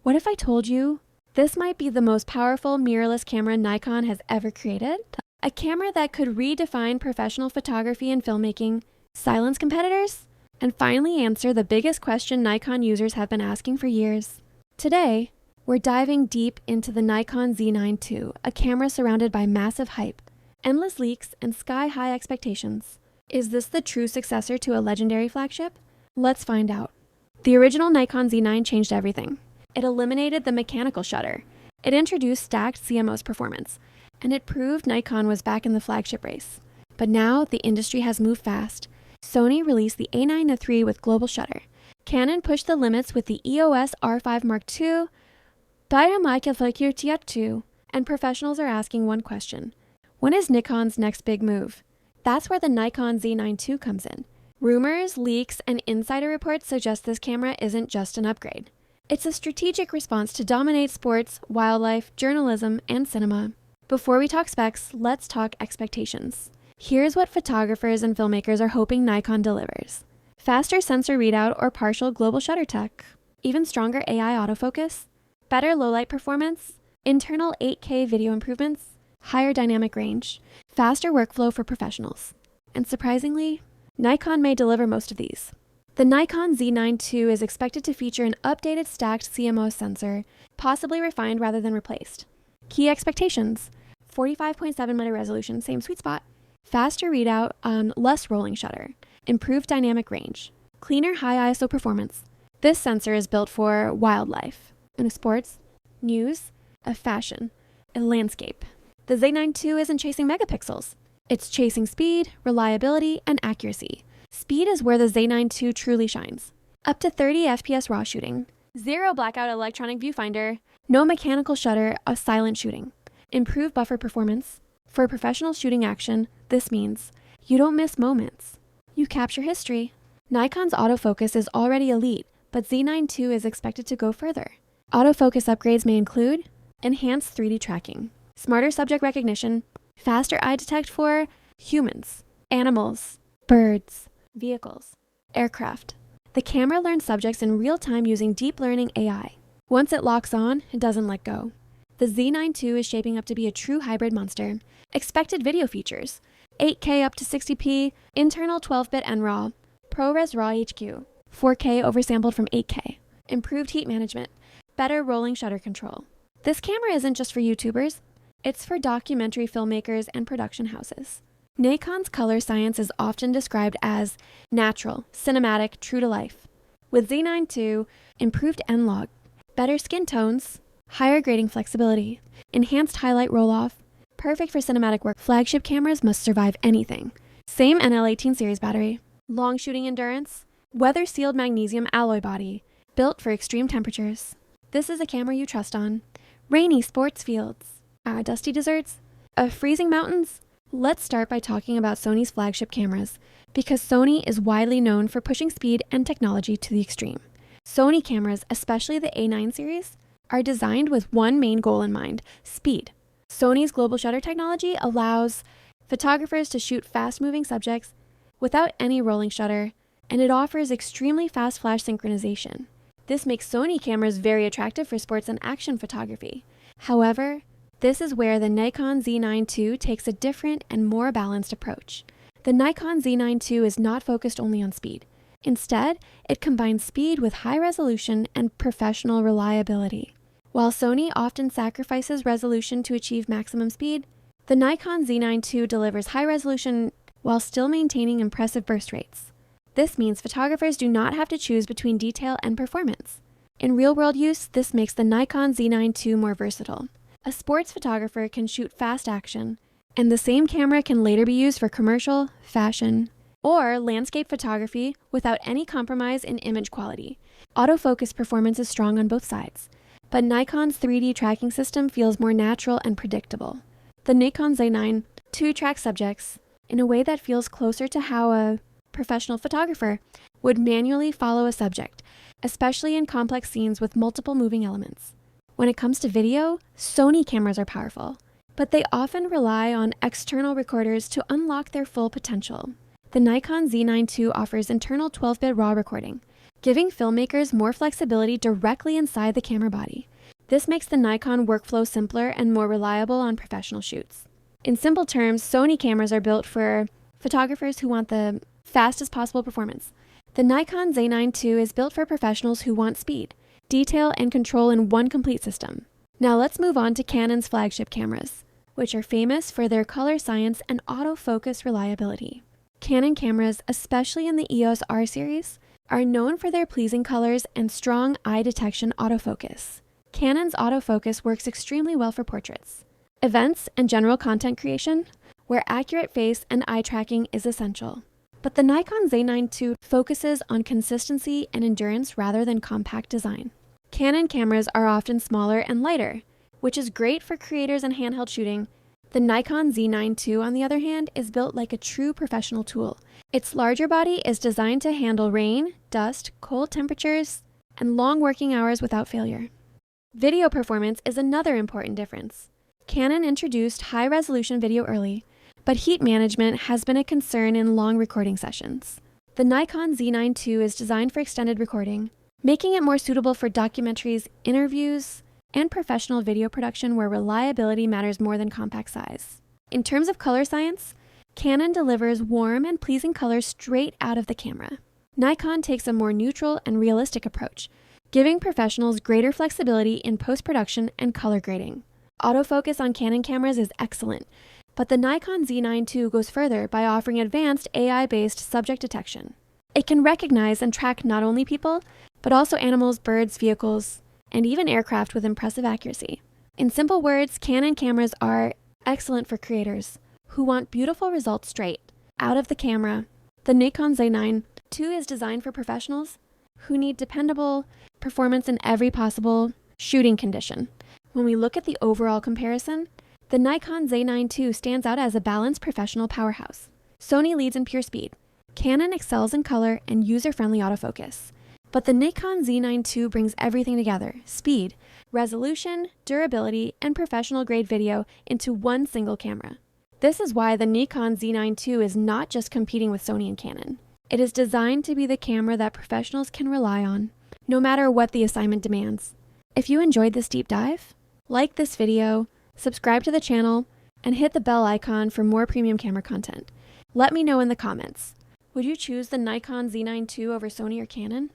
What if I told you this might be the most powerful mirrorless camera Nikon has ever created? A camera that could redefine professional photography and filmmaking, silence competitors, and finally answer the biggest question Nikon users have been asking for years. Today, we're diving deep into the Nikon Z9 II, a camera surrounded by massive hype, endless leaks, and sky-high expectations. Is this the true successor to a legendary flagship? Let's find out. The original Nikon Z9 changed everything. It eliminated the mechanical shutter. It introduced stacked CMOS performance, and it proved Nikon was back in the flagship race. But now the industry has moved fast. Sony released the A9 III with global shutter. Canon pushed the limits with the EOS R5 Mark II, and professionals are asking one question. When is Nikon's next big move? That's where the Nikon Z9 II comes in. Rumors, leaks, and insider reports suggest this camera isn't just an upgrade. It's a strategic response to dominate sports, wildlife, journalism, and cinema. Before we talk specs, let's talk expectations. Here's what photographers and filmmakers are hoping Nikon delivers. Faster sensor readout or partial global shutter tech, even stronger AI autofocus, better low-light performance, internal 8K video improvements, higher dynamic range, faster workflow for professionals. And surprisingly, Nikon may deliver most of these. The Nikon Z9 II is expected to feature an updated stacked CMOS sensor, possibly refined rather than replaced. Key expectations: 45.7mm resolution, same sweet spot, faster readout on less rolling shutter, improved dynamic range, cleaner high ISO performance. This sensor is built for wildlife, in sports, news, a fashion, a landscape. The Z9 II isn't chasing megapixels. It's chasing speed, reliability, and accuracy. Speed is where the Z9 II truly shines. Up to 30 FPS raw shooting, zero blackout electronic viewfinder, no mechanical shutter, a silent shooting. Improved buffer performance. For professional shooting action, this means you don't miss moments. You capture history. Nikon's autofocus is already elite, but Z9 II is expected to go further. Autofocus upgrades may include enhanced 3D tracking, smarter subject recognition, faster eye detect for humans, animals, birds, vehicles, aircraft. The camera learns subjects in real time using deep learning AI. Once it locks on, it doesn't let go. The Z9 II is shaping up to be a true hybrid monster. Expected video features: 8K up to 60p, internal 12-bit NRAW, ProRes RAW HQ, 4K oversampled from 8K, improved heat management, better rolling shutter control. This camera isn't just for YouTubers, it's for documentary filmmakers and production houses. Nikon's color science is often described as natural, cinematic, true to life. With Z9 II, improved N-log, better skin tones, higher grading flexibility, enhanced highlight roll-off, perfect for cinematic work. Flagship cameras must survive anything. Same NL18 series battery, long shooting endurance, weather-sealed magnesium alloy body, built for extreme temperatures. This is a camera you trust on. Rainy sports fields, dusty deserts, freezing mountains. Let's start by talking about Sony's flagship cameras, because Sony is widely known for pushing speed and technology to the extreme. Sony cameras, especially the A9 series, are designed with one main goal in mind: speed. Sony's global shutter technology allows photographers to shoot fast-moving subjects without any rolling shutter, and it offers extremely fast flash synchronization. This makes Sony cameras very attractive for sports and action photography. However, this is where the Nikon Z9 II takes a different and more balanced approach. The Nikon Z9 II is not focused only on speed. Instead, it combines speed with high resolution and professional reliability. While Sony often sacrifices resolution to achieve maximum speed, the Nikon Z9 II delivers high resolution while still maintaining impressive burst rates. This means photographers do not have to choose between detail and performance. In real-world use, this makes the Nikon Z9 II more versatile. A sports photographer can shoot fast action, and the same camera can later be used for commercial, fashion, or landscape photography without any compromise in image quality. Autofocus performance is strong on both sides, but Nikon's 3D tracking system feels more natural and predictable. The Nikon Z9 II tracks subjects in a way that feels closer to how a professional photographer would manually follow a subject, especially in complex scenes with multiple moving elements. When it comes to video, Sony cameras are powerful, but they often rely on external recorders to unlock their full potential. The Nikon Z9 II offers internal 12-bit RAW recording, giving filmmakers more flexibility directly inside the camera body. This makes the Nikon workflow simpler and more reliable on professional shoots. In simple terms, Sony cameras are built for photographers who want the fastest possible performance. The Nikon Z9 II is built for professionals who want speed, detail, and control in one complete system. Now let's move on to Canon's flagship cameras, which are famous for their color science and autofocus reliability. Canon cameras, especially in the EOS R series, are known for their pleasing colors and strong eye detection autofocus. Canon's autofocus works extremely well for portraits, events, and general content creation, where accurate face and eye tracking is essential. But the Nikon Z9 II focuses on consistency and endurance rather than compact design. Canon cameras are often smaller and lighter, which is great for creators and handheld shooting. The Nikon Z9 II, on the other hand, is built like a true professional tool. Its larger body is designed to handle rain, dust, cold temperatures, and long working hours without failure. Video performance is another important difference. Canon introduced high-resolution video early, but heat management has been a concern in long recording sessions. The Nikon Z9 II is designed for extended recording, making it more suitable for documentaries, interviews, and professional video production where reliability matters more than compact size. In terms of color science, Canon delivers warm and pleasing colors straight out of the camera. Nikon takes a more neutral and realistic approach, giving professionals greater flexibility in post-production and color grading. Autofocus on Canon cameras is excellent, but the Nikon Z9 II goes further by offering advanced AI-based subject detection. It can recognize and track not only people, but also animals, birds, vehicles, and even aircraft with impressive accuracy. In simple words, Canon cameras are excellent for creators who want beautiful results straight out of the camera. The Nikon Z9 II is designed for professionals who need dependable performance in every possible shooting condition. When we look at the overall comparison, the Nikon Z9 II stands out as a balanced professional powerhouse. Sony leads in pure speed. Canon excels in color and user-friendly autofocus. But the Nikon Z9 II brings everything together: speed, resolution, durability, and professional-grade video into one single camera. This is why the Nikon Z9 II is not just competing with Sony and Canon. It is designed to be the camera that professionals can rely on, no matter what the assignment demands. If you enjoyed this deep dive, like this video, subscribe to the channel, and hit the bell icon for more premium camera content. Let me know in the comments. Would you choose the Nikon Z9 II over Sony or Canon?